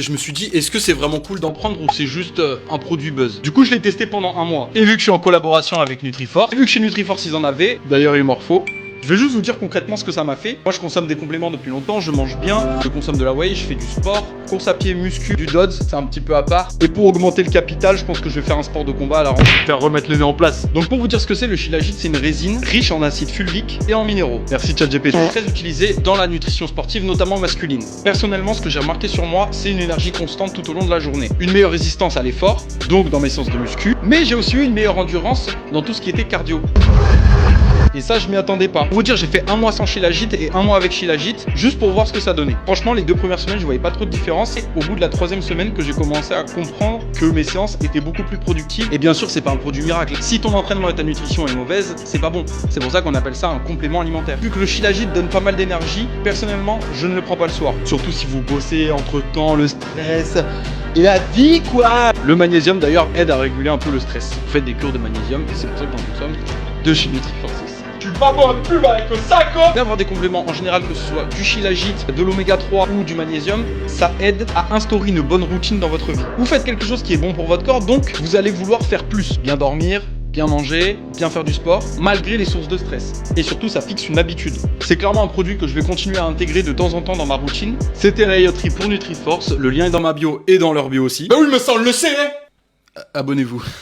Je me suis dit, est-ce que c'est vraiment cool d'en prendre ou c'est juste un produit buzz? Du coup, je l'ai testé pendant un mois. Et vu que je suis en collaboration avec Nutriforce, et vu que chez Nutriforce ils en avaient, d'ailleurs il m'en faut. Je vais juste vous dire concrètement ce que ça m'a fait. Moi, je consomme des compléments depuis longtemps, je mange bien, je consomme de la whey, je fais du sport, course à pied, muscu, du DODS, c'est un petit peu à part. Et pour augmenter le capital, je pense que je vais faire un sport de combat à la rentrée, faire remettre le nez en place. Donc pour vous dire ce que c'est, le Shilajit, c'est une résine riche en acide fulvique et en minéraux. Merci ChatGPT. Très utilisé dans la nutrition sportive, notamment masculine. Personnellement, ce que j'ai remarqué sur moi, c'est une énergie constante tout au long de la journée. Une meilleure résistance à l'effort, donc dans mes séances de muscu, mais j'ai aussi eu une meilleure endurance dans tout ce qui était cardio. Et ça, je m'y attendais pas. Pour vous dire, j'ai fait un mois sans Shilajit et un mois avec Shilajit, juste pour voir ce que ça donnait. Franchement, les 2 premières semaines, je voyais pas trop de différence. Et au bout de la 3e semaine, que j'ai commencé à comprendre que mes séances étaient beaucoup plus productives. Et bien sûr, c'est pas un produit miracle. Si ton entraînement et ta nutrition est mauvaise, c'est pas bon. C'est pour ça qu'on appelle ça un complément alimentaire. Vu que le Shilajit donne pas mal d'énergie, personnellement, je ne le prends pas le soir. Surtout si vous bossez entre temps, le stress et la vie, quoi. Le magnésium, d'ailleurs, aide à réguler un peu le stress. Vous faites des cures de magnésium et c'est pour ça que j'en consomme de chez Nutriforce. Je suis pas bon à pub avec le sac. D'avoir des compléments en général, que ce soit du Shilajit, de l'oméga 3 ou du magnésium, ça aide à instaurer une bonne routine dans votre vie. Vous faites quelque chose qui est bon pour votre corps, donc vous allez vouloir faire plus. Bien dormir, bien manger, bien faire du sport, malgré les sources de stress. Et surtout, ça fixe une habitude. C'est clairement un produit que je vais continuer à intégrer de temps en temps dans ma routine. C'était la yaoterie pour Nutriforce, le lien est dans ma bio et dans leur bio aussi. Bah oui, mais ça on le sait, hein. Abonnez-vous.